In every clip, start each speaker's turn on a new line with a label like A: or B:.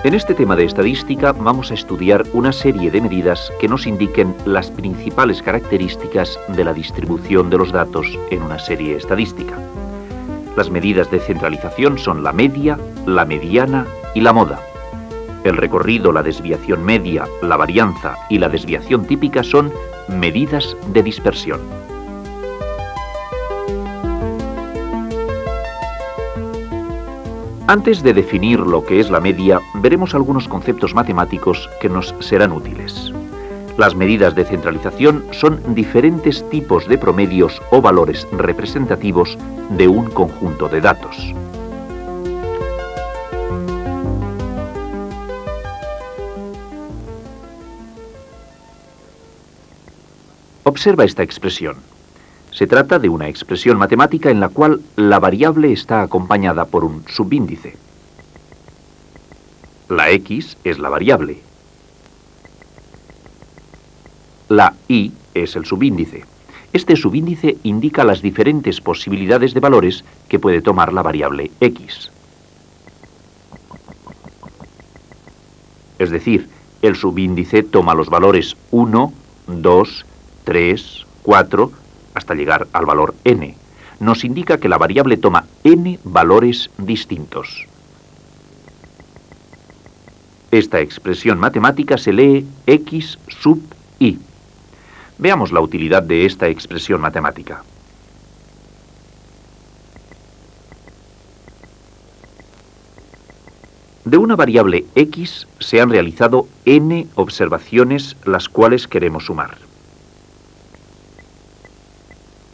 A: En este tema de estadística vamos a estudiar una serie de medidas que nos indiquen las principales características de la distribución de los datos en una serie estadística. Las medidas de centralización son la media, la mediana y la moda. El recorrido, la desviación media, la varianza y la desviación típica son medidas de dispersión. Antes de definir lo que es la media, veremos algunos conceptos matemáticos que nos serán útiles. Las medidas de centralización son diferentes tipos de promedios o valores representativos de un conjunto de datos. Observa esta expresión. Se trata de una expresión matemática en la cual la variable está acompañada por un subíndice. La x es la variable. La y es el subíndice. Este subíndice indica las diferentes posibilidades de valores que puede tomar la variable x. Es decir, el subíndice toma los valores 1, 2, 3, 4, hasta llegar al valor n. Nos indica que la variable toma n valores distintos. Esta expresión matemática se lee x sub i. Veamos la utilidad de esta expresión matemática. De una variable x se han realizado n observaciones las cuales queremos sumar.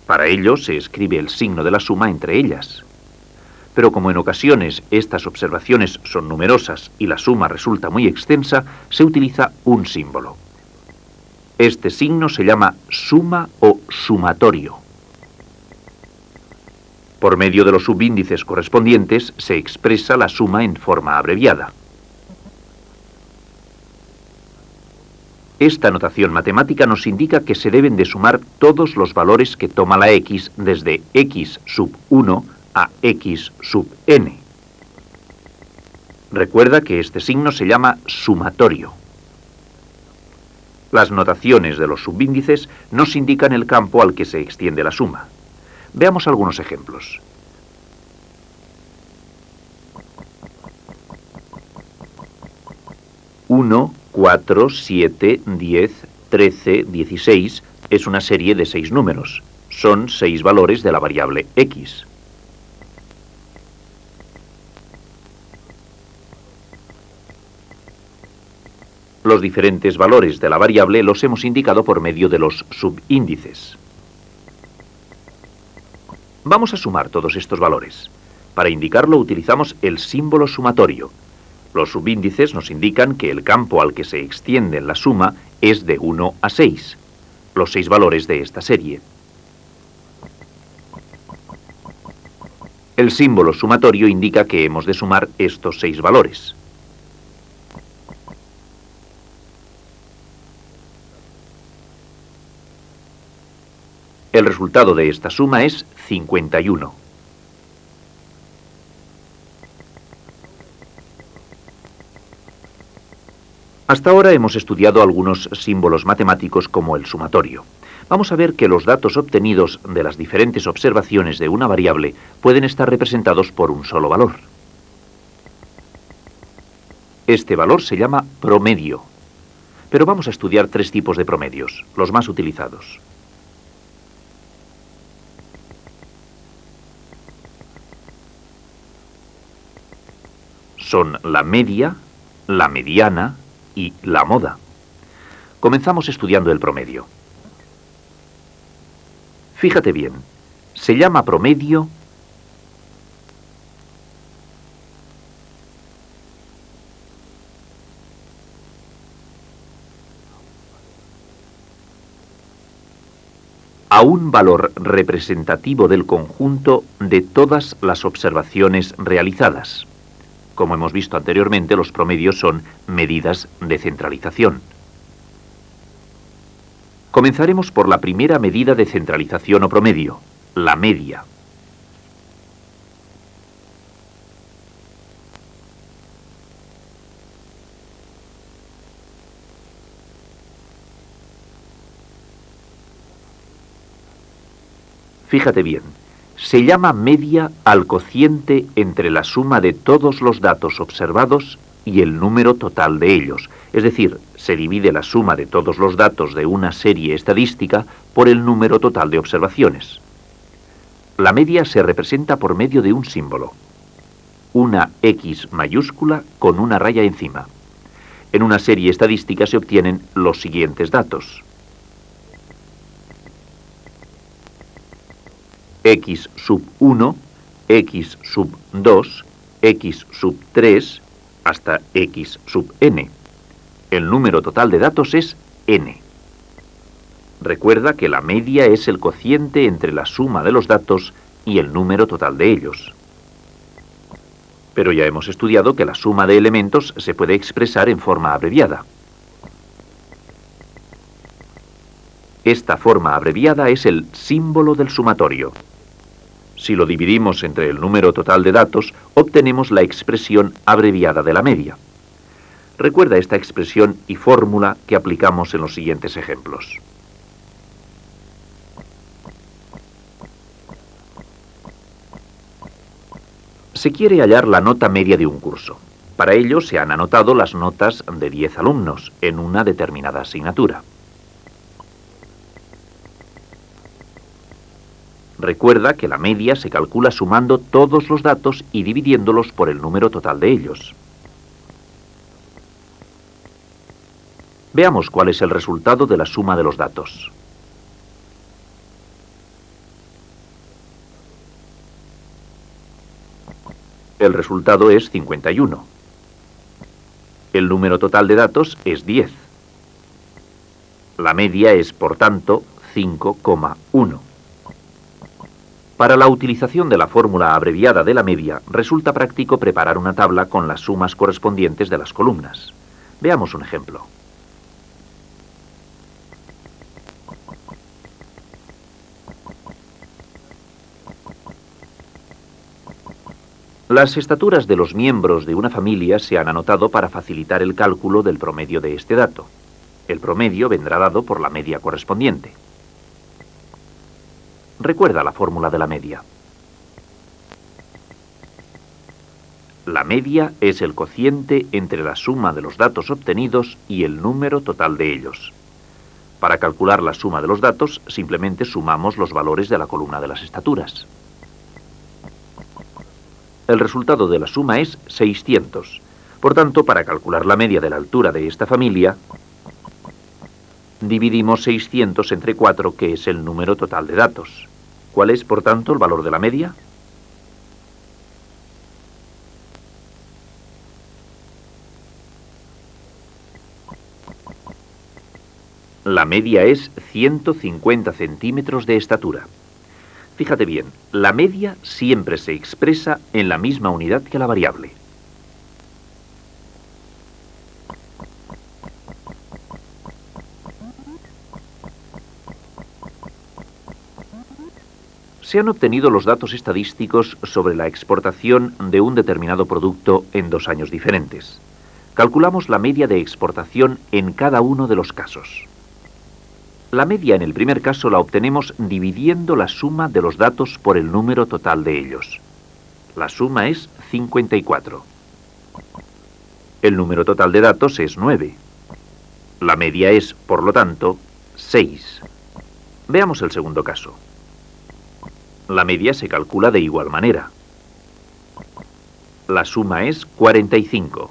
A: Para ello se escribe el signo de la suma entre ellas. Pero como en ocasiones estas observaciones son numerosas y la suma resulta muy extensa, se utiliza un símbolo. Este signo se llama suma o sumatorio. Por medio de los subíndices correspondientes se expresa la suma en forma abreviada. Esta notación matemática nos indica que se deben de sumar todos los valores que toma la x desde x sub 1 a x sub n. Recuerda que este signo se llama sumatorio. Las notaciones de los subíndices nos indican el campo al que se extiende la suma. Veamos algunos ejemplos. Uno, 4, 7, 10, 13, 16 es una serie de 6 números. Son 6 valores de la variable x. Los diferentes valores de la variable los hemos indicado por medio de los subíndices. Vamos a sumar todos estos valores. Para indicarlo utilizamos el símbolo sumatorio. Los subíndices nos indican que el campo al que se extiende la suma es de 1 a 6, los 6 valores de esta serie. El símbolo sumatorio indica que hemos de sumar estos 6 valores. El resultado de esta suma es 51. Hasta ahora hemos estudiado algunos símbolos matemáticos como el sumatorio. Vamos a ver que los datos obtenidos de las diferentes observaciones de una variable pueden estar representados por un solo valor. Este valor se llama promedio. Pero vamos a estudiar 3 tipos de promedios, los más utilizados. Son la media, la mediana y la moda. Comenzamos estudiando el promedio. Fíjate bien, se llama promedio a un valor representativo del conjunto de todas las observaciones realizadas. Como hemos visto anteriormente, los promedios son medidas de centralización. Comenzaremos por la primera medida de centralización o promedio, la media. Fíjate bien, se llama media al cociente entre la suma de todos los datos observados y el número total de ellos. Es decir, se divide la suma de todos los datos de una serie estadística por el número total de observaciones. La media se representa por medio de un símbolo, una X mayúscula con una raya encima. En una serie estadística se obtienen los siguientes datos. X sub 1, X sub 2, X sub 3, hasta X sub n. El número total de datos es n. Recuerda que la media es el cociente entre la suma de los datos y el número total de ellos. Pero ya hemos estudiado que la suma de elementos se puede expresar en forma abreviada. Esta forma abreviada es el símbolo del sumatorio. Si lo dividimos entre el número total de datos, obtenemos la expresión abreviada de la media. Recuerda esta expresión y fórmula que aplicamos en los siguientes ejemplos. Se quiere hallar la nota media de un curso. Para ello se han anotado las notas de 10 alumnos en una determinada asignatura. Recuerda que la media se calcula sumando todos los datos y dividiéndolos por el número total de ellos. Veamos cuál es el resultado de la suma de los datos. El resultado es 51. El número total de datos es 10. La media es, por tanto, 5,1. Para la utilización de la fórmula abreviada de la media, resulta práctico preparar una tabla con las sumas correspondientes de las columnas. Veamos un ejemplo. Las estaturas de los miembros de una familia se han anotado para facilitar el cálculo del promedio de este dato. El promedio vendrá dado por la media correspondiente. Recuerda la fórmula de la media. La media es el cociente entre la suma de los datos obtenidos y el número total de ellos. Para calcular la suma de los datos, simplemente sumamos los valores de la columna de las estaturas. El resultado de la suma es 600. Por tanto, para calcular la media de la altura de esta familia, dividimos 600 entre 4, que es el número total de datos. ¿Cuál es, por tanto, el valor de la media? La media es 150 centímetros de estatura. Fíjate bien, la media siempre se expresa en la misma unidad que la variable. Se han obtenido los datos estadísticos sobre la exportación de un determinado producto en 2 años diferentes. Calculamos la media de exportación en cada uno de los casos. La media en el primer caso la obtenemos dividiendo la suma de los datos por el número total de ellos. La suma es 54. El número total de datos es 9. La media es, por lo tanto, 6. Veamos el segundo caso. La media se calcula de igual manera. La suma es 45.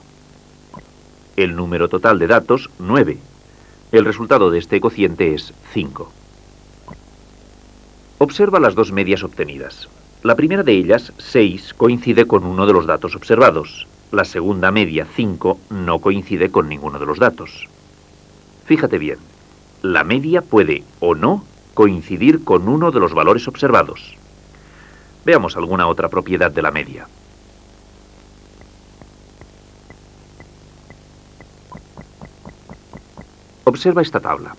A: El número total de datos, 9. El resultado de este cociente es 5. Observa las dos medias obtenidas. La primera de ellas, 6, coincide con uno de los datos observados. La segunda media, 5, no coincide con ninguno de los datos. Fíjate bien, la media puede o no coincidir con uno de los valores observados. Veamos alguna otra propiedad de la media. Observa esta tabla.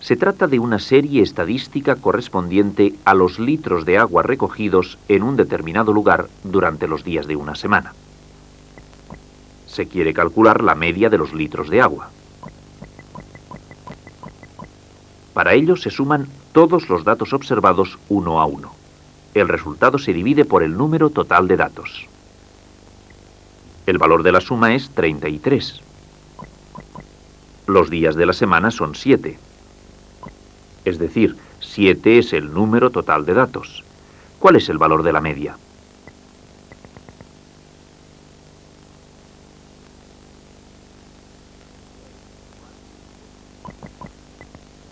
A: Se trata de una serie estadística correspondiente a los litros de agua recogidos en un determinado lugar durante los días de una semana. Se quiere calcular la media de los litros de agua. Para ello se suman todos los datos observados uno a uno. El resultado se divide por el número total de datos. El valor de la suma es 33. Los días de la semana son 7. Es decir, 7 es el número total de datos. ¿Cuál es el valor de la media?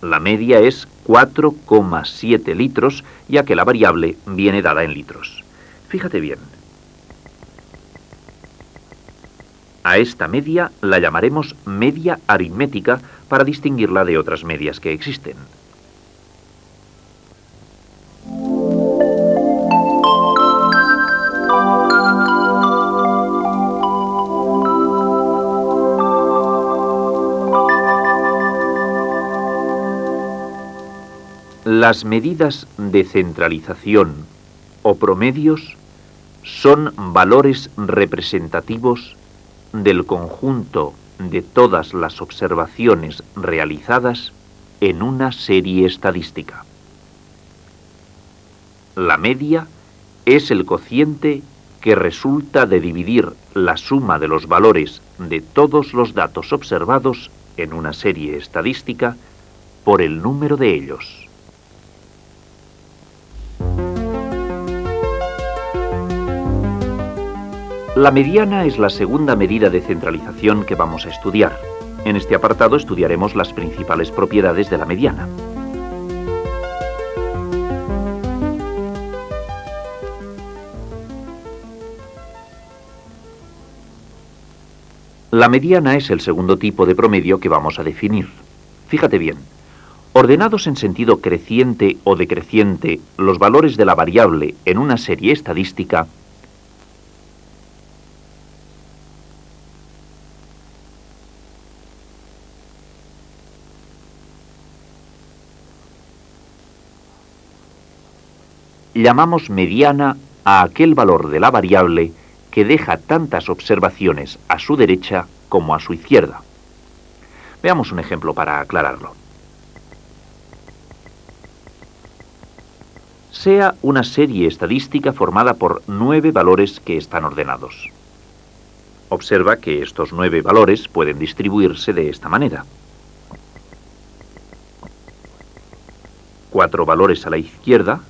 A: La media es 4,7 litros, ya que la variable viene dada en litros. Fíjate bien. A esta media la llamaremos media aritmética para distinguirla de otras medias que existen. Las medidas de centralización o promedios son valores representativos del conjunto de todas las observaciones realizadas en una serie estadística. La media es el cociente que resulta de dividir la suma de los valores de todos los datos observados en una serie estadística por el número de ellos. La mediana es la segunda medida de centralización que vamos a estudiar. En este apartado estudiaremos las principales propiedades de la mediana. La mediana es el segundo tipo de promedio que vamos a definir. Fíjate bien, ordenados en sentido creciente o decreciente los valores de la variable en una serie estadística, llamamos mediana a aquel valor de la variable que deja tantas observaciones a su derecha como a su izquierda. Veamos un ejemplo para aclararlo. Sea una serie estadística formada por 9 valores que están ordenados. Observa que estos 9 valores pueden distribuirse de esta manera. 4 valores a la izquierda,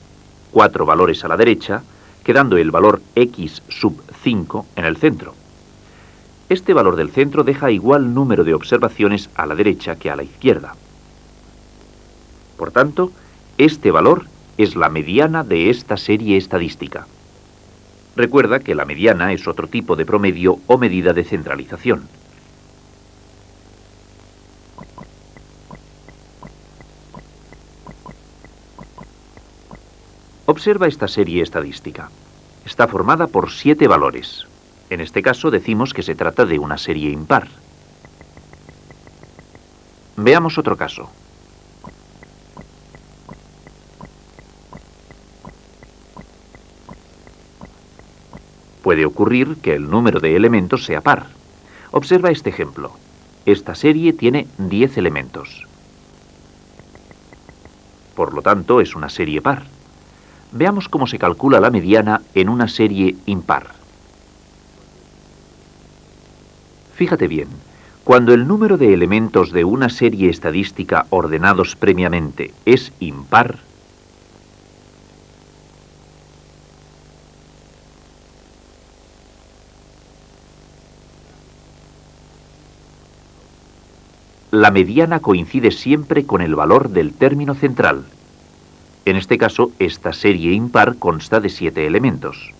A: 4 valores a la derecha, quedando el valor x sub 5 en el centro. Este valor del centro deja igual número de observaciones a la derecha que a la izquierda. Por tanto, este valor es la mediana de esta serie estadística. Recuerda que la mediana es otro tipo de promedio o medida de centralización. Observa esta serie estadística. Está formada por 7 valores. En este caso decimos que se trata de una serie impar. Veamos otro caso. Puede ocurrir que el número de elementos sea par. Observa este ejemplo. Esta serie tiene 10 elementos. Por lo tanto, es una serie par. Veamos cómo se calcula la mediana en una serie impar. Fíjate bien, cuando el número de elementos de una serie estadística ordenados previamente es impar, la mediana coincide siempre con el valor del término central. En este caso, esta serie impar consta de 7 elementos.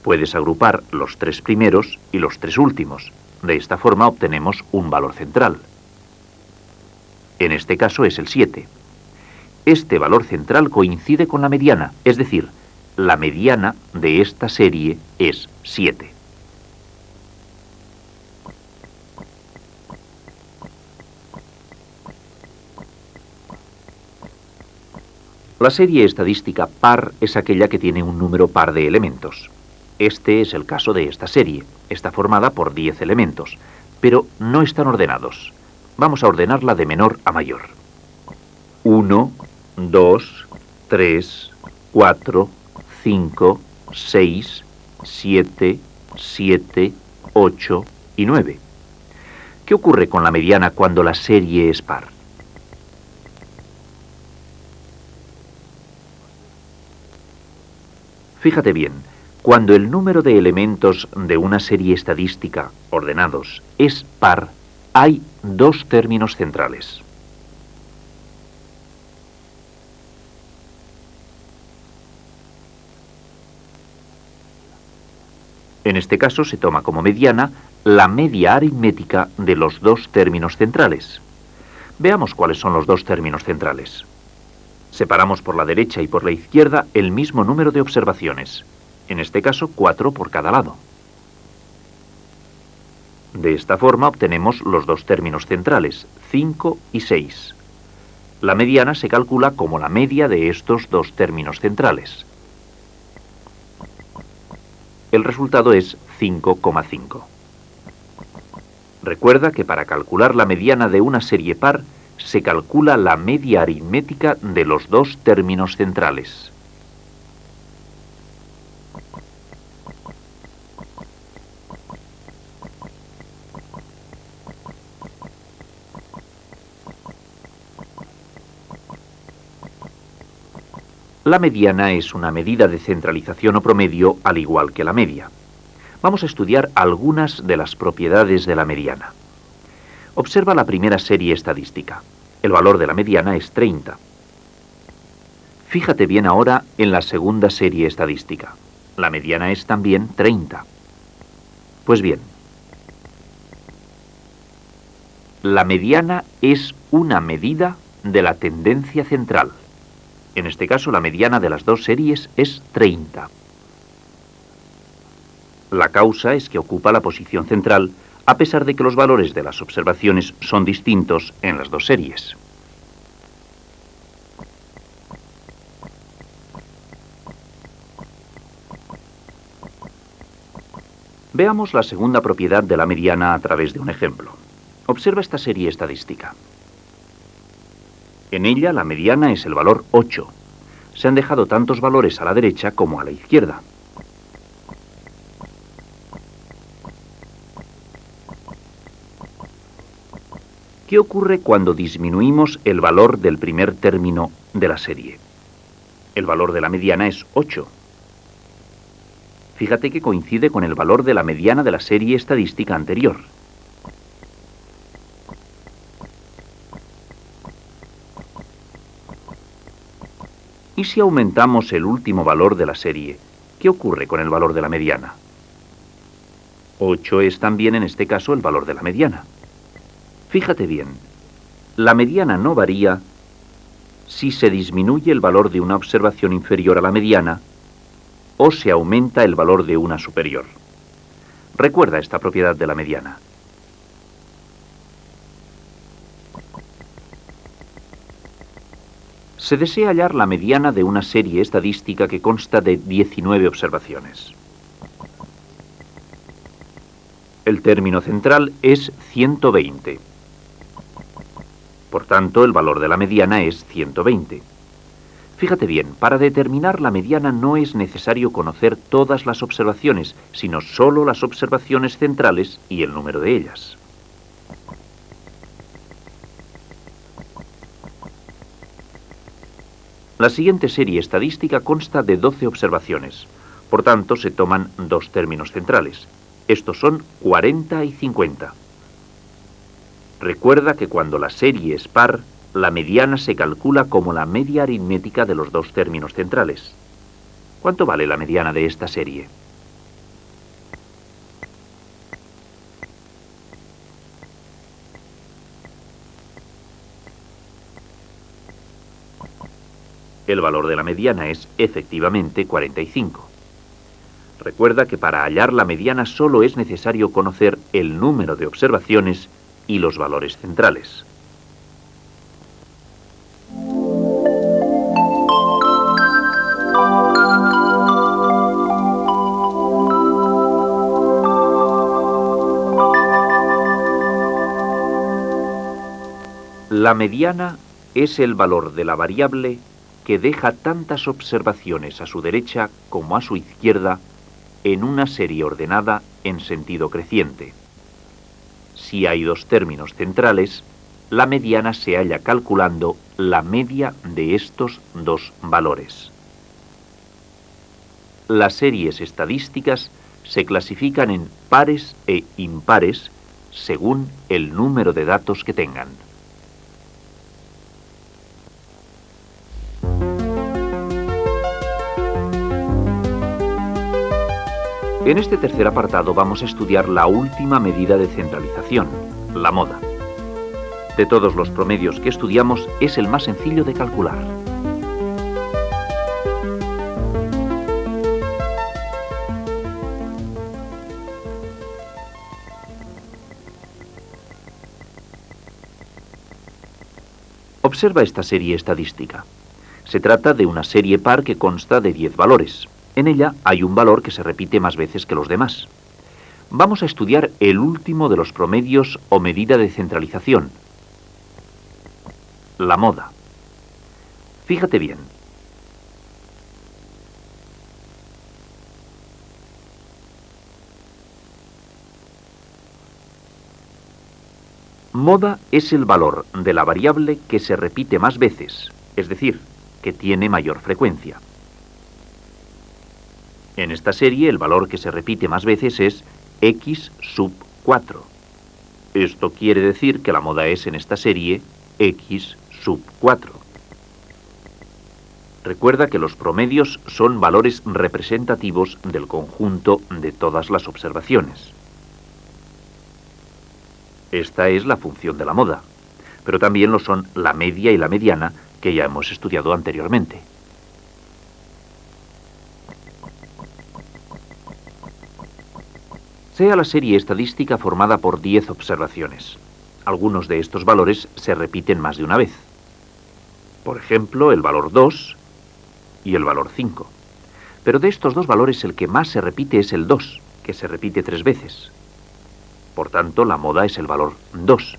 A: Puedes agrupar los 3 primeros y los 3 últimos. De esta forma obtenemos un valor central. En este caso es el 7. Este valor central coincide con la mediana, es decir, la mediana de esta serie es 7. La serie estadística par es aquella que tiene un número par de elementos. Este es el caso de esta serie. Está formada por 10 elementos. pero no están ordenados. Vamos a ordenarla de menor a mayor. 1, 2, 3, 4, 5, 6, 7, 7, 8 y 9. ¿Qué ocurre con la mediana cuando la serie es par? Fíjate bien, cuando el número de elementos de una serie estadística ordenados es par, hay dos términos centrales. En este caso se toma como mediana la media aritmética de los dos términos centrales. Veamos cuáles son los dos términos centrales. Separamos por la derecha y por la izquierda el mismo número de observaciones, en este caso 4 por cada lado. De esta forma obtenemos los dos términos centrales, 5 y 6. La mediana se calcula como la media de estos dos términos centrales. El resultado es 5,5. Recuerda que para calcular la mediana de una serie par, se calcula la media aritmética de los dos términos centrales. La mediana es una medida de centralización o promedio al igual que la media. Vamos a estudiar algunas de las propiedades de la mediana. Observa la primera serie estadística. El valor de la mediana es 30. Fíjate bien ahora en la segunda serie estadística. La mediana es también 30. Pues bien, la mediana es una medida de la tendencia central. En este caso, la mediana de las dos series es 30. La causa es que ocupa la posición central, a pesar de que los valores de las observaciones son distintos en las dos series. Veamos la segunda propiedad de la mediana a través de un ejemplo. Observa esta serie estadística. En ella la mediana es el valor 8. Se han dejado tantos valores a la derecha como a la izquierda. ¿Qué ocurre cuando disminuimos el valor del primer término de la serie? El valor de la mediana es 8. Fíjate que coincide con el valor de la mediana de la serie estadística anterior. ¿Y si aumentamos el último valor de la serie? ¿Qué ocurre con el valor de la mediana? 8 es también en este caso el valor de la mediana. Fíjate bien, la mediana no varía si se disminuye el valor de una observación inferior a la mediana o se aumenta el valor de una superior. Recuerda esta propiedad de la mediana. Se desea hallar la mediana de una serie estadística que consta de 19 observaciones. El término central es 120. Por tanto, el valor de la mediana es 120. Fíjate bien, para determinar la mediana no es necesario conocer todas las observaciones, sino solo las observaciones centrales y el número de ellas. La siguiente serie estadística consta de 12 observaciones, por tanto se toman dos términos centrales. Estos son 40 y 50. Recuerda que cuando la serie es par, la mediana se calcula como la media aritmética de los dos términos centrales. ¿Cuánto vale la mediana de esta serie? El valor de la mediana es efectivamente 45. Recuerda que para hallar la mediana solo es necesario conocer el número de observaciones y los valores centrales. La mediana es el valor de la variable que deja tantas observaciones a su derecha como a su izquierda en una serie ordenada en sentido creciente. Si hay dos términos centrales, la mediana se halla calculando la media de estos dos valores. Las series estadísticas se clasifican en pares e impares según el número de datos que tengan. En este tercer apartado vamos a estudiar la última medida de centralización, la moda. De todos los promedios que estudiamos, es el más sencillo de calcular. Observa esta serie estadística. Se trata de una serie par que consta de 10 valores. En ella hay un valor que se repite más veces que los demás. Vamos a estudiar el último de los promedios o medida de centralización, la moda. Fíjate bien. Moda es el valor de la variable que se repite más veces, es decir, que tiene mayor frecuencia. En esta serie, el valor que se repite más veces es x sub 4. Esto quiere decir que la moda es en esta serie x sub 4. Recuerda que los promedios son valores representativos del conjunto de todas las observaciones. Esta es la función de la moda, pero también lo son la media y la mediana, que ya hemos estudiado anteriormente. Sea la serie estadística formada por 10 observaciones. Algunos de estos valores se repiten más de una vez. Por ejemplo, el valor 2 y el valor 5. Pero de estos dos valores el que más se repite es el 2, que se repite 3 veces. Por tanto, la moda es el valor 2,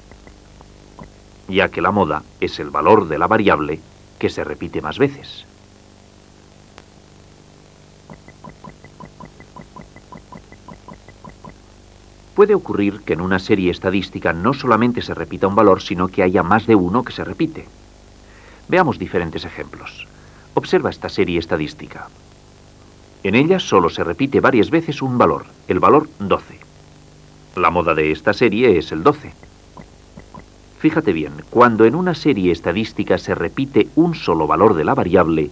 A: ya que la moda es el valor de la variable que se repite más veces. Puede ocurrir que en una serie estadística no solamente se repita un valor, sino que haya más de uno que se repite. Veamos diferentes ejemplos. Observa esta serie estadística. En ella solo se repite varias veces un valor, el valor 12. La moda de esta serie es el 12. Fíjate bien, cuando en una serie estadística se repite un solo valor de la variable,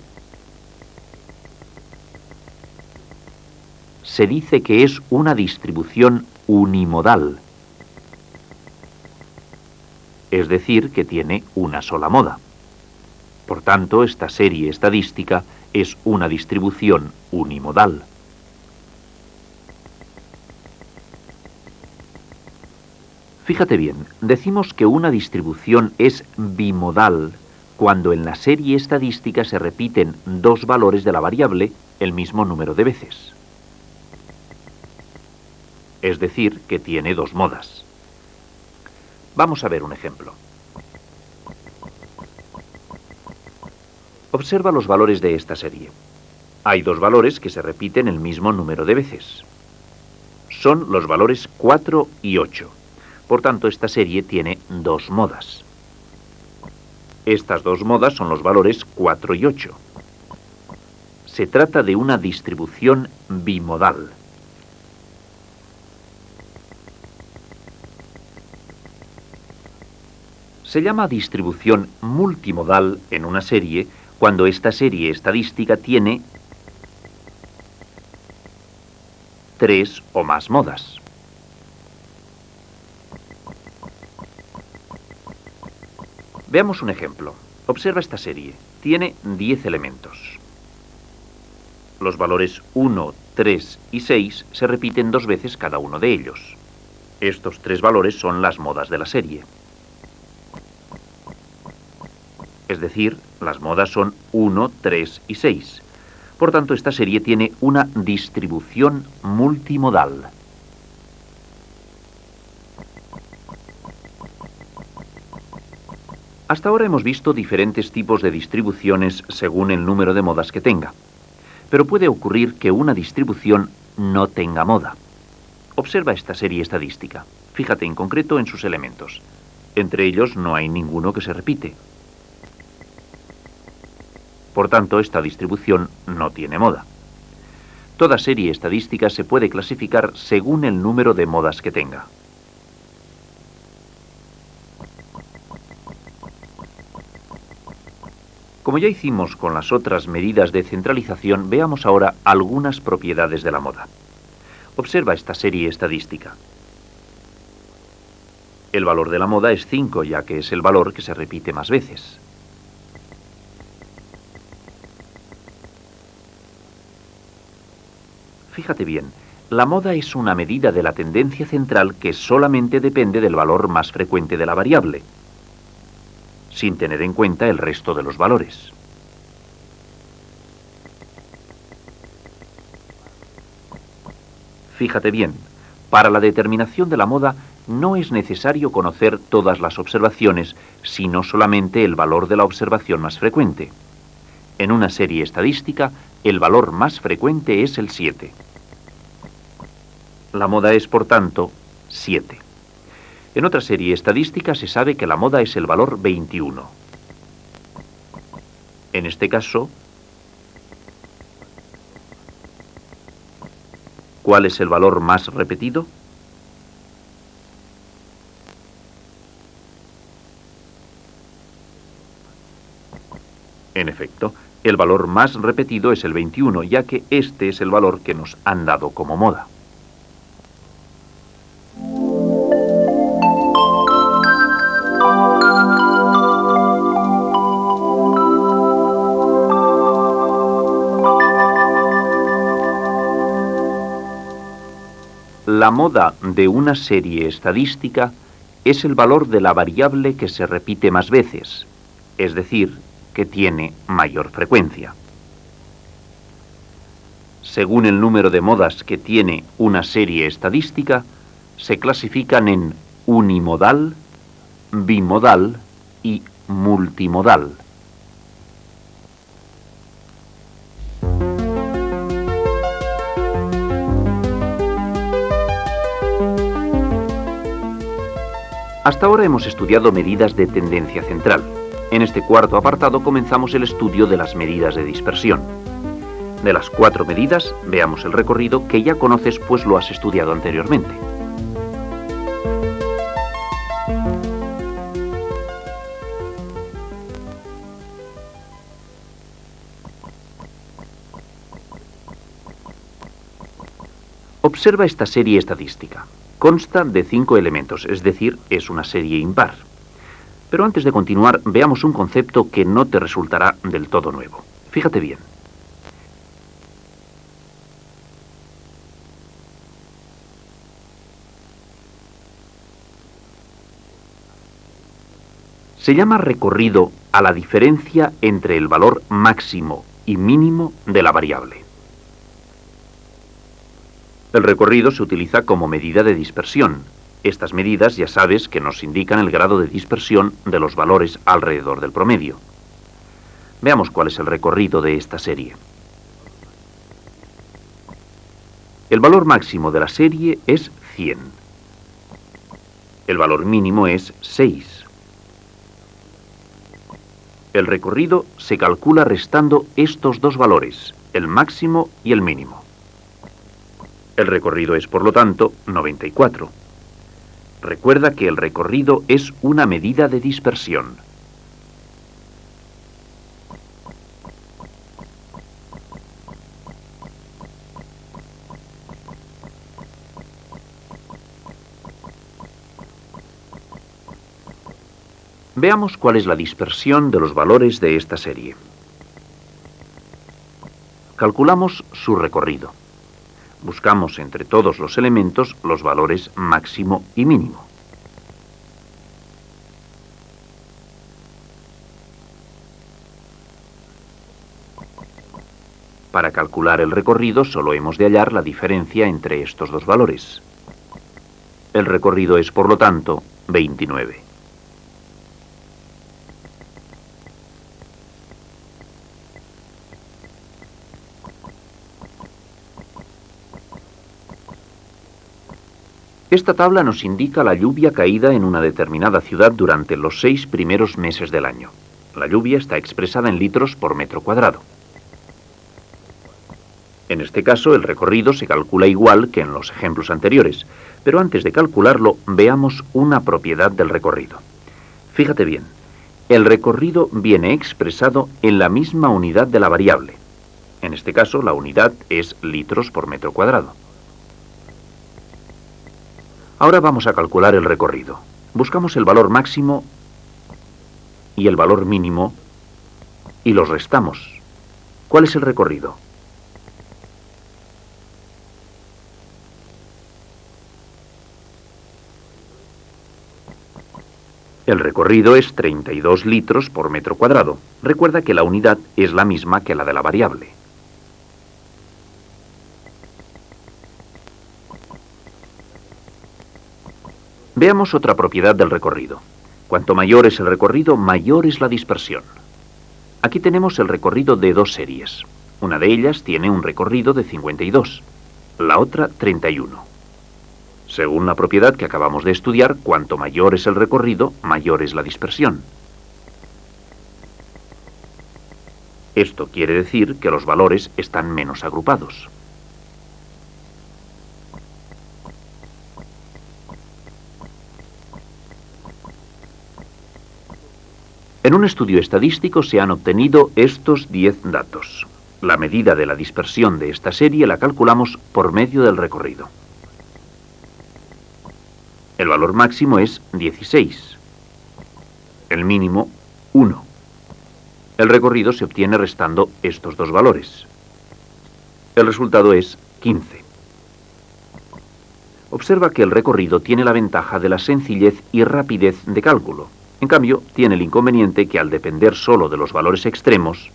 A: se dice que es una distribución unimodal, es decir, que tiene una sola moda. Por tanto, esta serie estadística es una distribución unimodal. Fíjate bien, decimos que una distribución es bimodal cuando en la serie estadística se repiten dos valores de la variable el mismo número de veces. Es decir, que tiene dos modas. Vamos a ver un ejemplo. Observa los valores de esta serie. Hay dos valores que se repiten el mismo número de veces. Son los valores 4 y 8. Por tanto, esta serie tiene dos modas. Estas dos modas son los valores 4 y 8. Se trata de una distribución bimodal. Se llama distribución multimodal en una serie cuando esta serie estadística tiene 3 o más modas. Veamos un ejemplo. Observa esta serie. Tiene 10 elementos. Los valores 1, 3 y 6 se repiten dos veces cada uno de ellos. Estos tres valores son las modas de la serie. Es decir, las modas son 1, 3 y 6. Por tanto, esta serie tiene una distribución multimodal. Hasta ahora hemos visto diferentes tipos de distribuciones según el número de modas que tenga. Pero puede ocurrir que una distribución no tenga moda. Observa esta serie estadística. Fíjate en concreto en sus elementos. Entre ellos no hay ninguno que se repite. Por tanto, esta distribución no tiene moda. Toda serie estadística se puede clasificar según el número de modas que tenga. Como ya hicimos con las otras medidas de centralización, veamos ahora algunas propiedades de la moda. Observa esta serie estadística. El valor de la moda es 5, ya que es el valor que se repite más veces. Fíjate bien, la moda es una medida de la tendencia central que solamente depende del valor más frecuente de la variable, sin tener en cuenta el resto de los valores. Fíjate bien, para la determinación de la moda no es necesario conocer todas las observaciones, sino solamente el valor de la observación más frecuente. En una serie estadística, el valor más frecuente es el 7. La moda es, por tanto, 7. En otra serie estadística se sabe que la moda es el valor 21. En este caso, ¿cuál es el valor más repetido? En efecto, el valor más repetido es el 21, ya que este es el valor que nos han dado como moda. La moda de una serie estadística es el valor de la variable que se repite más veces, es decir, que tiene mayor frecuencia. Según el número de modas que tiene una serie estadística, se clasifican en unimodal, bimodal y multimodal. Hasta ahora hemos estudiado medidas de tendencia central. En este cuarto apartado comenzamos el estudio de las medidas de dispersión. De las 4 medidas, veamos el recorrido que ya conoces, pues lo has estudiado anteriormente. Observa esta serie estadística. Consta de 5 elementos, es decir, es una serie impar. Pero antes de continuar, veamos un concepto que no te resultará del todo nuevo. Fíjate bien. Se llama recorrido a la diferencia entre el valor máximo y mínimo de la variable. El recorrido se utiliza como medida de dispersión. Estas medidas ya sabes que nos indican el grado de dispersión de los valores alrededor del promedio. Veamos cuál es el recorrido de esta serie. El valor máximo de la serie es 100. El valor mínimo es 6. El recorrido se calcula restando estos dos valores, el máximo y el mínimo. El recorrido es, por lo tanto, 94. Recuerda que el recorrido es una medida de dispersión. Veamos cuál es la dispersión de los valores de esta serie. Calculamos su recorrido. Buscamos entre todos los elementos los valores máximo y mínimo. Para calcular el recorrido solo hemos de hallar la diferencia entre estos dos valores. El recorrido es, por lo tanto, 29. Esta tabla nos indica la lluvia caída en una determinada ciudad durante los 6 primeros meses del año. La lluvia está expresada en litros por metro cuadrado. En este caso, el recorrido se calcula igual que en los ejemplos anteriores, pero antes de calcularlo, veamos una propiedad del recorrido. Fíjate bien, el recorrido viene expresado en la misma unidad de la variable. En este caso, la unidad es litros por metro cuadrado. Ahora vamos a calcular el recorrido. Buscamos el valor máximo y el valor mínimo y los restamos. ¿Cuál es el recorrido? El recorrido es 32 litros por metro cuadrado. Recuerda que la unidad es la misma que la de la variable. Veamos otra propiedad del recorrido. Cuanto mayor es el recorrido, mayor es la dispersión. Aquí tenemos el recorrido de dos series. Una de ellas tiene un recorrido de 52, la otra 31. Según la propiedad que acabamos de estudiar, cuanto mayor es el recorrido, mayor es la dispersión. Esto quiere decir que los valores están menos agrupados. En un estudio estadístico se han obtenido estos 10 datos. La medida de la dispersión de esta serie la calculamos por medio del recorrido. El valor máximo es 16. El mínimo, 1. El recorrido se obtiene restando estos dos valores. El resultado es 15. Observa que el recorrido tiene la ventaja de la sencillez y rapidez de cálculo. En cambio, tiene el inconveniente que al depender solo de los valores extremos,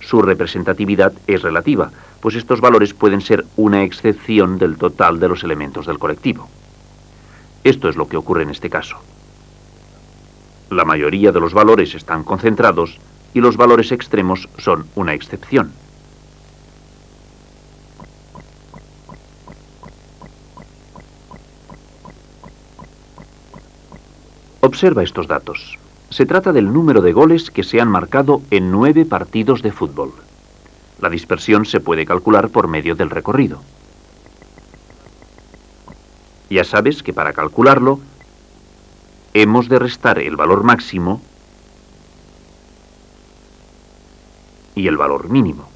A: su representatividad es relativa, pues estos valores pueden ser una excepción del total de los elementos del colectivo. Esto es lo que ocurre en este caso. La mayoría de los valores están concentrados y los valores extremos son una excepción. Observa estos datos. Se trata del número de goles que se han marcado en 9 partidos de fútbol. La dispersión se puede calcular por medio del recorrido. Ya sabes que para calcularlo, hemos de restar el valor máximo y el valor mínimo.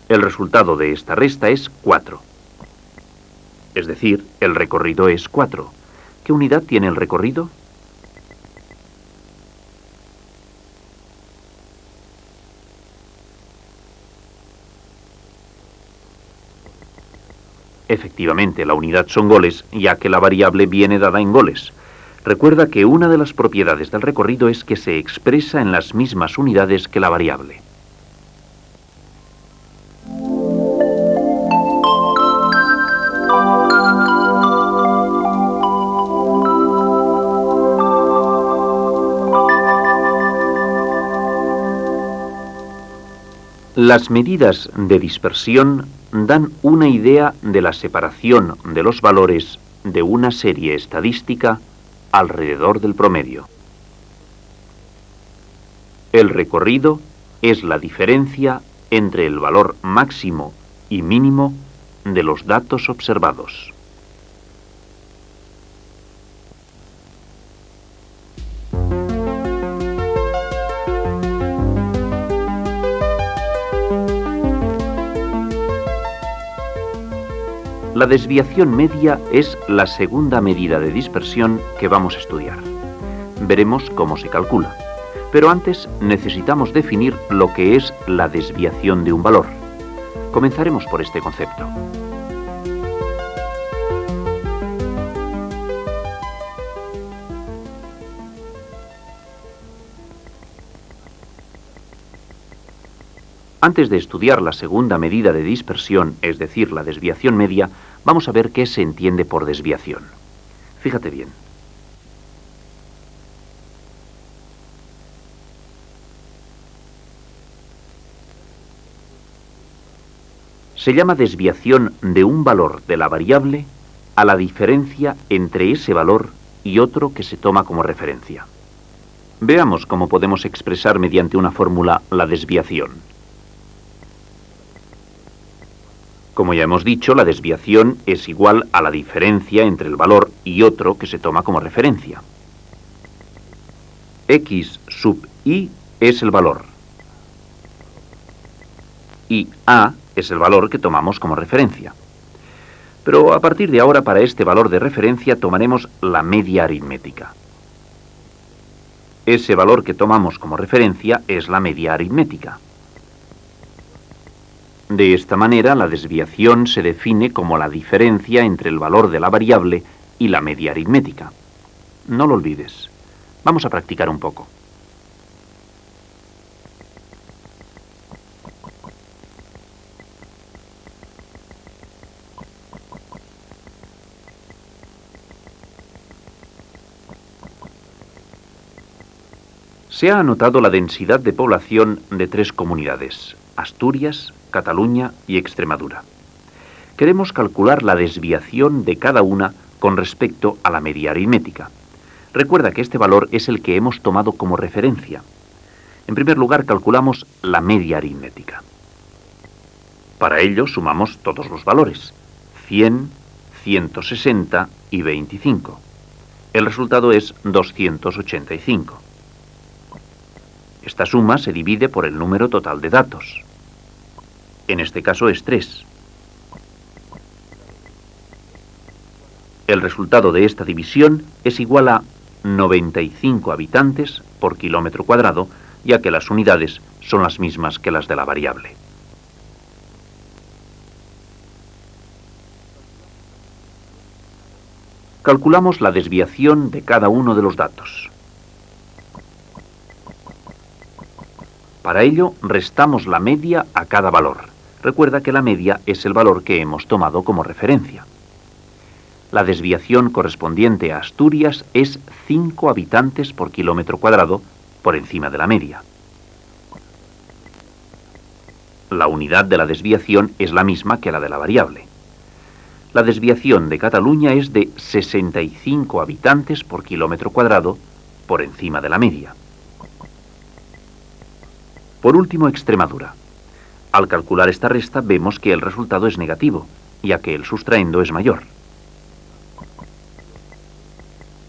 A: El resultado de esta resta es 4. Es decir, el recorrido es 4. ¿Qué unidad tiene el recorrido? Efectivamente, la unidad son goles, ya que la variable viene dada en goles. Recuerda que una de las propiedades del recorrido es que se expresa en las mismas unidades que la variable. Las medidas de dispersión dan una idea de la separación de los valores de una serie estadística alrededor del promedio. El recorrido es la diferencia entre el valor máximo y mínimo de los datos observados. La desviación media es la segunda medida de dispersión que vamos a estudiar. Veremos cómo se calcula, pero antes necesitamos definir lo que es la desviación de un valor. Comenzaremos por este concepto. Antes de estudiar la segunda medida de dispersión, es decir, la desviación media, vamos a ver qué se entiende por desviación. Fíjate bien. Se llama desviación de un valor de la variable a la diferencia entre ese valor y otro que se toma como referencia. Veamos cómo podemos expresar mediante una fórmula la desviación. Como ya hemos dicho, la desviación es igual a la diferencia entre el valor y otro que se toma como referencia. X sub i es el valor. Y a es el valor que tomamos como referencia. Pero a partir de ahora, para este valor de referencia, tomaremos la media aritmética. Ese valor que tomamos como referencia es la media aritmética. De esta manera, la desviación se define como la diferencia entre el valor de la variable y la media aritmética. No lo olvides. Vamos a practicar un poco. Se ha anotado la densidad de población de 3 comunidades: Asturias, Cataluña y Extremadura. Queremos calcular la desviación de cada una con respecto a la media aritmética. Recuerda que este valor es el que hemos tomado como referencia. En primer lugar, calculamos la media aritmética. Para ello, sumamos todos los valores: 100, 160 y 25. El resultado es 285. Esta suma se divide por el número total de datos. En este caso es 3. El resultado de esta división es igual a 95 habitantes por kilómetro cuadrado, ya que las unidades son las mismas que las de la variable. Calculamos la desviación de cada uno de los datos. Para ello, restamos la media a cada valor. Recuerda que la media es el valor que hemos tomado como referencia. La desviación correspondiente a Asturias es 5 habitantes por kilómetro cuadrado por encima de la media. La unidad de la desviación es la misma que la de la variable. La desviación de Cataluña es de 65 habitantes por kilómetro cuadrado por encima de la media. Por último, Extremadura. Al calcular esta resta vemos que el resultado es negativo, ya que el sustraendo es mayor.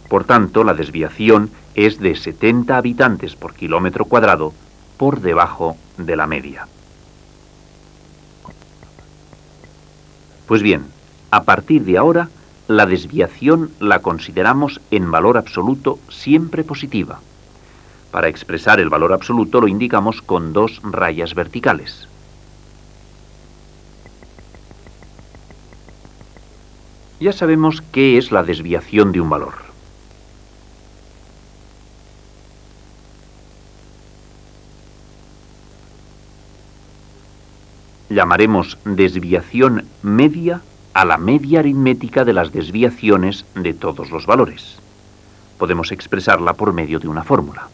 A: Por tanto, la desviación es de 70 habitantes por kilómetro cuadrado por debajo de la media. Pues bien, a partir de ahora, la desviación la consideramos en valor absoluto siempre positiva. Para expresar el valor absoluto lo indicamos con 2 rayas verticales. Ya sabemos qué es la desviación de un valor. Llamaremos desviación media a la media aritmética de las desviaciones de todos los valores. Podemos expresarla por medio de una fórmula.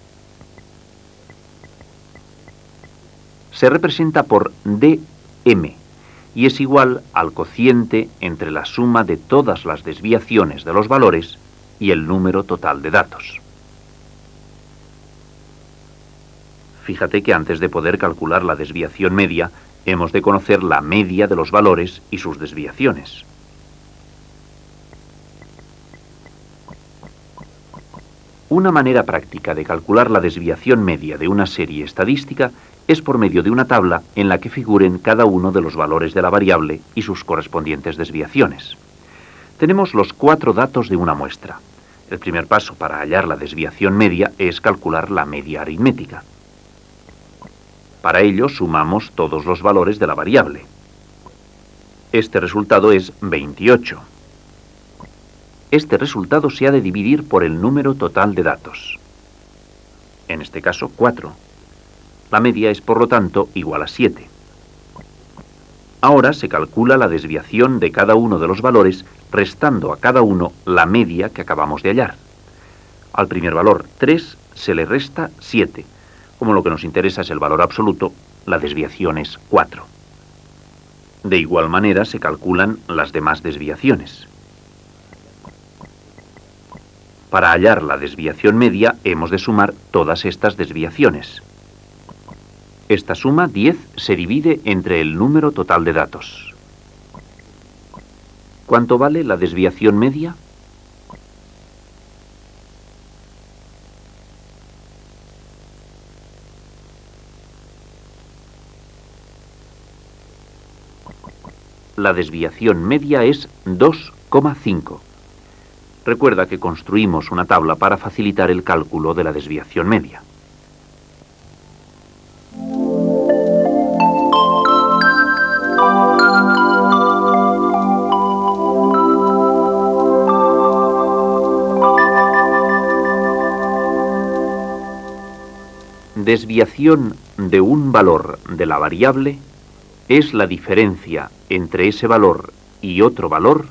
A: Se representa por dm y es igual al cociente entre la suma de todas las desviaciones de los valores y el número total de datos. Fíjate que antes de poder calcular la desviación media, hemos de conocer la media de los valores y sus desviaciones. Una manera práctica de calcular la desviación media de una serie estadística es por medio de una tabla en la que figuren cada uno de los valores de la variable y sus correspondientes desviaciones. Tenemos los 4 datos de una muestra. El primer paso para hallar la desviación media es calcular la media aritmética. Para ello sumamos todos los valores de la variable. Este resultado es 28. Este resultado se ha de dividir por el número total de datos. En este caso, 4. La media es, por lo tanto, igual a 7. Ahora se calcula la desviación de cada uno de los valores, restando a cada uno la media que acabamos de hallar. Al primer valor, 3, se le resta 7. Como lo que nos interesa es el valor absoluto, la desviación es 4. De igual manera se calculan las demás desviaciones. Para hallar la desviación media hemos de sumar todas estas desviaciones. Esta suma, 10, se divide entre el número total de datos. ¿Cuánto vale la desviación media? La desviación media es 2,5. Recuerda que construimos una tabla para facilitar el cálculo de la desviación media. Desviación de un valor de la variable es la diferencia entre ese valor y otro valor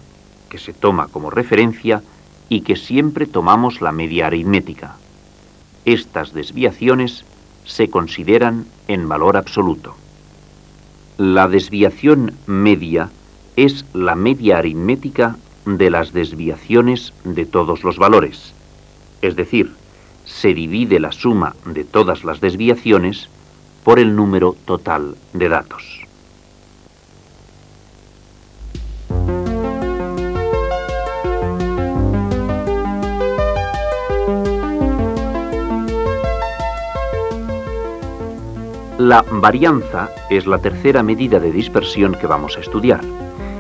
A: que se toma como referencia y que siempre tomamos la media aritmética. Estas desviaciones se consideran en valor absoluto. La desviación media es la media aritmética de las desviaciones de todos los valores, es decir, se divide la suma de todas las desviaciones por el número total de datos. La varianza es la tercera medida de dispersión que vamos a estudiar.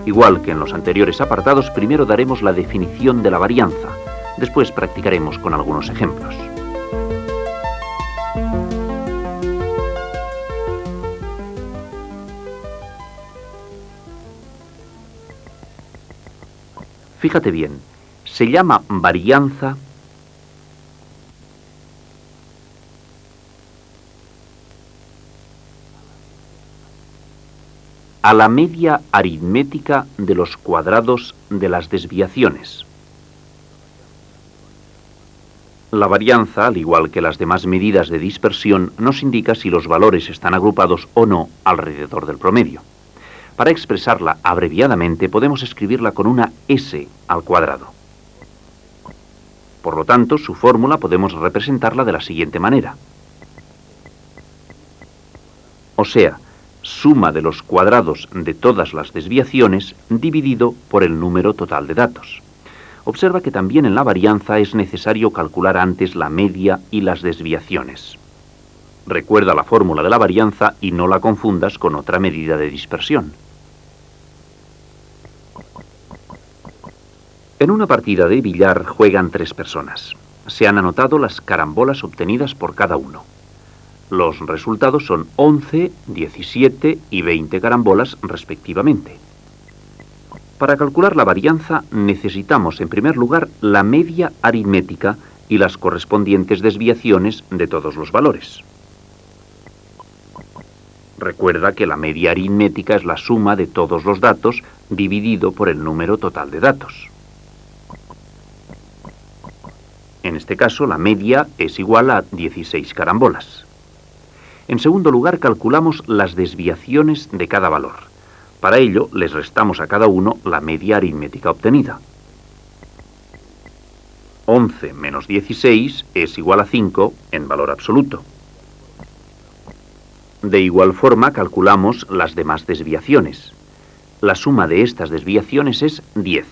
A: Igual que en los anteriores apartados, primero daremos la definición de la varianza, después practicaremos con algunos ejemplos. Fíjate bien, se llama varianza a la media aritmética de los cuadrados de las desviaciones. La varianza, al igual que las demás medidas de dispersión, nos indica si los valores están agrupados o no alrededor del promedio. Para expresarla abreviadamente podemos escribirla con una S al cuadrado. Por lo tanto, su fórmula podemos representarla de la siguiente manera. O sea, suma de los cuadrados de todas las desviaciones dividido por el número total de datos. Observa que también en la varianza es necesario calcular antes la media y las desviaciones. Recuerda la fórmula de la varianza y no la confundas con otra medida de dispersión. En una partida de billar juegan 3 personas. Se han anotado las carambolas obtenidas por cada uno. Los resultados son 11, 17 y 20 carambolas respectivamente. Para calcular la varianza necesitamos en primer lugar la media aritmética y las correspondientes desviaciones de todos los valores. Recuerda que la media aritmética es la suma de todos los datos dividido por el número total de datos. En este caso, la media es igual a 16 carambolas. En segundo lugar, calculamos las desviaciones de cada valor. Para ello, les restamos a cada uno la media aritmética obtenida. 11 menos 16 es igual a 5 en valor absoluto. De igual forma, calculamos las demás desviaciones. La suma de estas desviaciones es 10.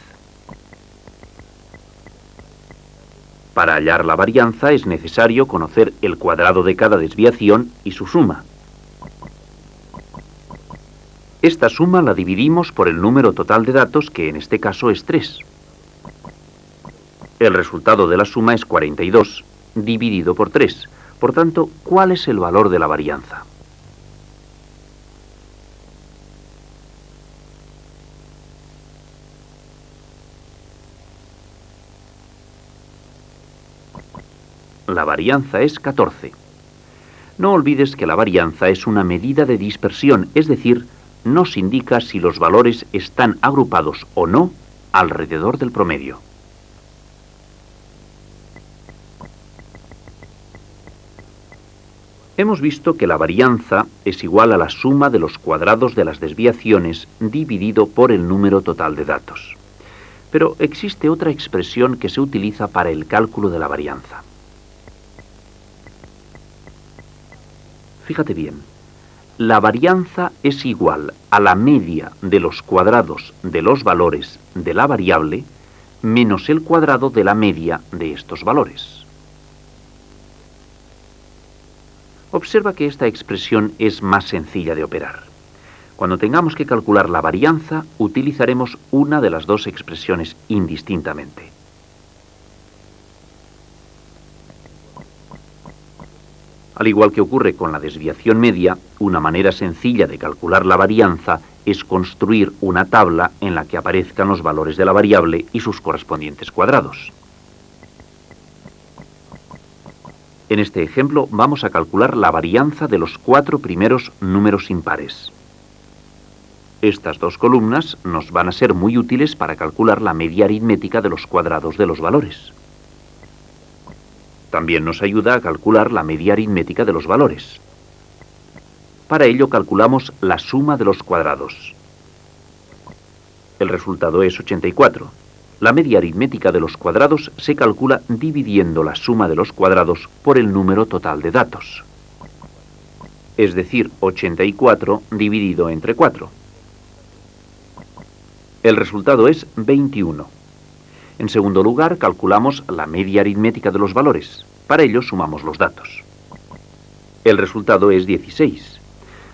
A: Para hallar la varianza es necesario conocer el cuadrado de cada desviación y su suma. Esta suma la dividimos por el número total de datos, que en este caso es 3. El resultado de la suma es 42, dividido por 3. Por tanto, ¿cuál es el valor de la varianza? La varianza es 14. No olvides que la varianza es una medida de dispersión, es decir, nos indica si los valores están agrupados o no alrededor del promedio. Hemos visto que la varianza es igual a la suma de los cuadrados de las desviaciones dividido por el número total de datos. Pero existe otra expresión que se utiliza para el cálculo de la varianza. Fíjate bien, la varianza es igual a la media de los cuadrados de los valores de la variable menos el cuadrado de la media de estos valores. Observa que esta expresión es más sencilla de operar. Cuando tengamos que calcular la varianza, utilizaremos una de las dos expresiones indistintamente. Al igual que ocurre con la desviación media, una manera sencilla de calcular la varianza es construir una tabla en la que aparezcan los valores de la variable y sus correspondientes cuadrados. En este ejemplo vamos a calcular la varianza de los 4 primeros números impares. Estas dos columnas nos van a ser muy útiles para calcular la media aritmética de los cuadrados de los valores. También nos ayuda a calcular la media aritmética de los valores. Para ello calculamos la suma de los cuadrados. El resultado es 84. La media aritmética de los cuadrados se calcula dividiendo la suma de los cuadrados por el número total de datos. Es decir, 84 dividido entre 4. El resultado es 21. En segundo lugar, calculamos la media aritmética de los valores. Para ello sumamos los datos. El resultado es 16.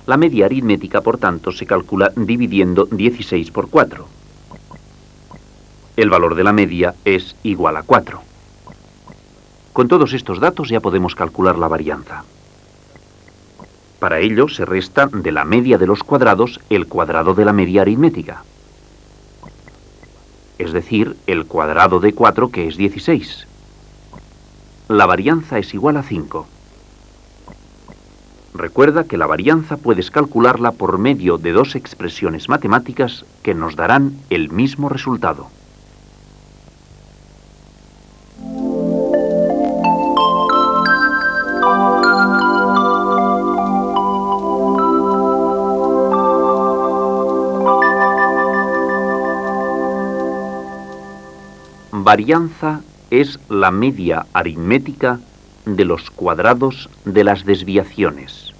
A: La media aritmética, por tanto, se calcula dividiendo 16 por 4. El valor de la media es igual a 4. Con todos estos datos ya podemos calcular la varianza. Para ello se resta de la media de los cuadrados el cuadrado de la media aritmética. Es decir, el cuadrado de 4, que es 16. La varianza es igual a 5. Recuerda que la varianza puedes calcularla por medio de dos expresiones matemáticas que nos darán el mismo resultado. Varianza es la media aritmética de los cuadrados de las desviaciones.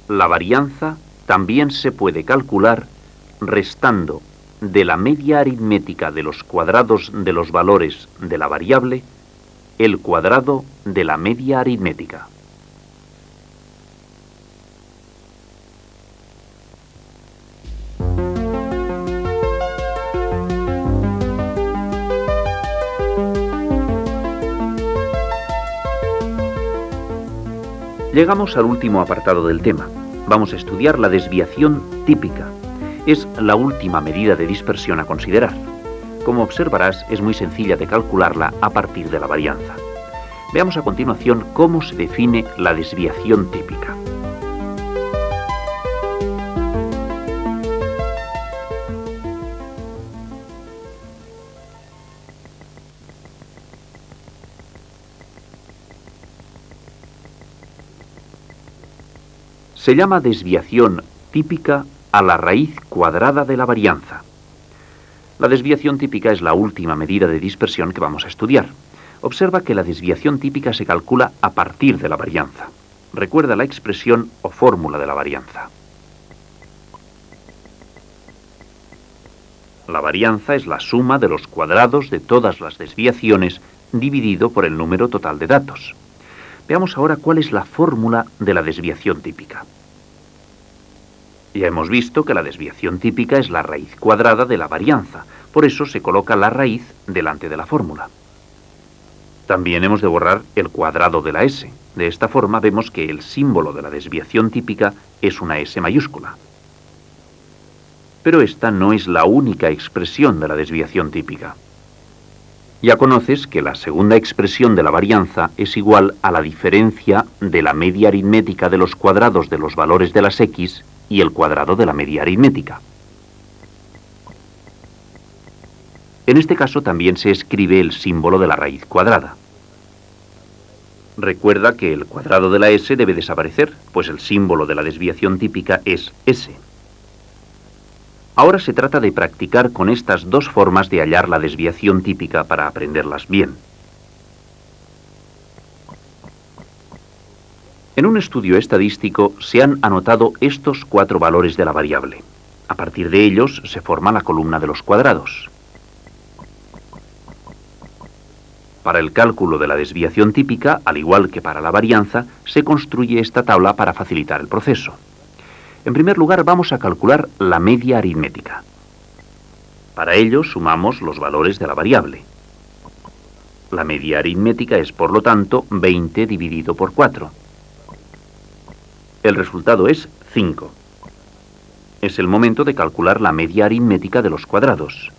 A: La varianza también se puede calcular restando de la media aritmética de los cuadrados de los valores de la variable el cuadrado de la media aritmética. Llegamos al último apartado del tema. Vamos a estudiar la desviación típica. Es la última medida de dispersión a considerar. Como observarás, es muy sencilla de calcularla a partir de la varianza. Veamos a continuación cómo se define la desviación típica. Se llama desviación típica a la raíz cuadrada de la varianza. La desviación típica es la última medida de dispersión que vamos a estudiar. Observa que la desviación típica se calcula a partir de la varianza. Recuerda la expresión o fórmula de la varianza. La varianza es la suma de los cuadrados de todas las desviaciones dividido por el número total de datos. Veamos ahora cuál es la fórmula de la desviación típica. Ya hemos visto que la desviación típica es la raíz cuadrada de la varianza, por eso se coloca la raíz delante de la fórmula. También hemos de borrar el cuadrado de la S. De esta forma vemos que el símbolo de la desviación típica es una S mayúscula. Pero esta no es la única expresión de la desviación típica. Ya conoces que la segunda expresión de la varianza es igual a la diferencia de la media aritmética de los cuadrados de los valores de las X y el cuadrado de la media aritmética. En este caso también se escribe el símbolo de la raíz cuadrada. Recuerda que el cuadrado de la S debe desaparecer, pues el símbolo de la desviación típica es S. Ahora se trata de practicar con estas dos formas de hallar la desviación típica para aprenderlas bien. En un estudio estadístico se han anotado estos 4 valores de la variable. A partir de ellos se forma la columna de los cuadrados. Para el cálculo de la desviación típica, al igual que para la varianza, se construye esta tabla para facilitar el proceso. En primer lugar, vamos a calcular la media aritmética. Para ello, sumamos los valores de la variable. La media aritmética es, por lo tanto, 20 dividido por 4. El resultado es 5. Es el momento de calcular la media aritmética de los cuadrados.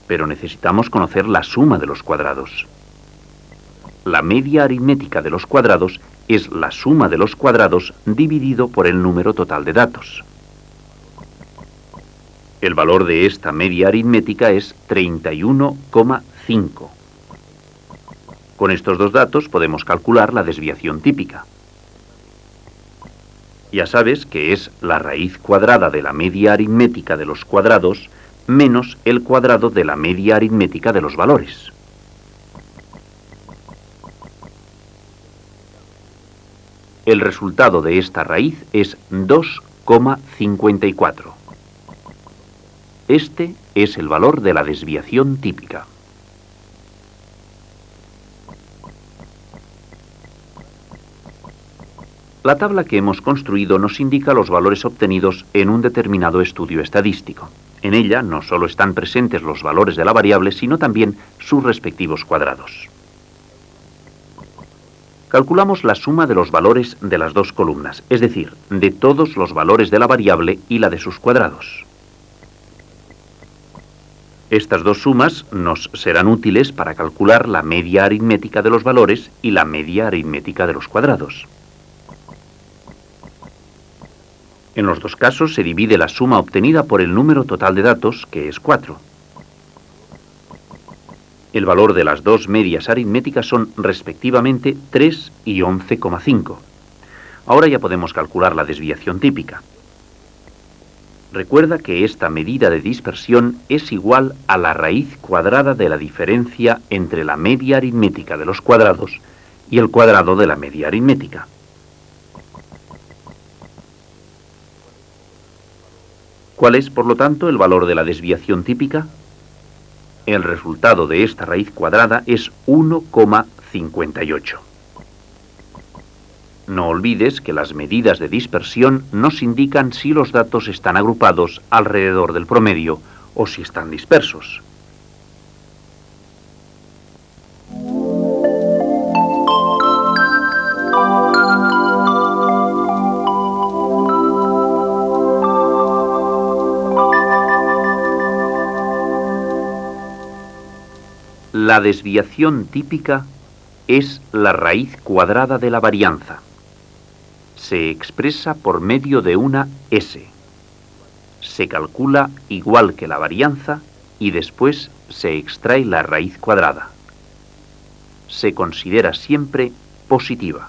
A: Pero necesitamos conocer la suma de los cuadrados. La media aritmética de los cuadrados es la suma de los cuadrados dividido por el número total de datos. El valor de esta media aritmética es 31,5. Con estos dos datos podemos calcular la desviación típica. Ya sabes que es la raíz cuadrada de la media aritmética de los cuadrados menos el cuadrado de la media aritmética de los valores. El resultado de esta raíz es 2,54. Este es el valor de la desviación típica. La tabla que hemos construido nos indica los valores obtenidos en un determinado estudio estadístico. En ella no solo están presentes los valores de la variable, sino también sus respectivos cuadrados. Calculamos la suma de los valores de las dos columnas, es decir, de todos los valores de la variable y la de sus cuadrados. Estas dos sumas nos serán útiles para calcular la media aritmética de los valores y la media aritmética de los cuadrados. En los dos casos se divide la suma obtenida por el número total de datos, que es 4. El valor de las dos medias aritméticas son respectivamente 3 y 11,5. Ahora ya podemos calcular la desviación típica. Recuerda que esta medida de dispersión es igual a la raíz cuadrada de la diferencia entre la media aritmética de los cuadrados y el cuadrado de la media aritmética. ¿Cuál es, por lo tanto, el valor de la desviación típica? El resultado de esta raíz cuadrada es 1,58. No olvides que las medidas de dispersión nos indican si los datos están agrupados alrededor del promedio o si están dispersos. La desviación típica es la raíz cuadrada de la varianza. Se expresa por medio de una S. Se calcula igual que la varianza y después se extrae la raíz cuadrada. Se considera siempre positiva.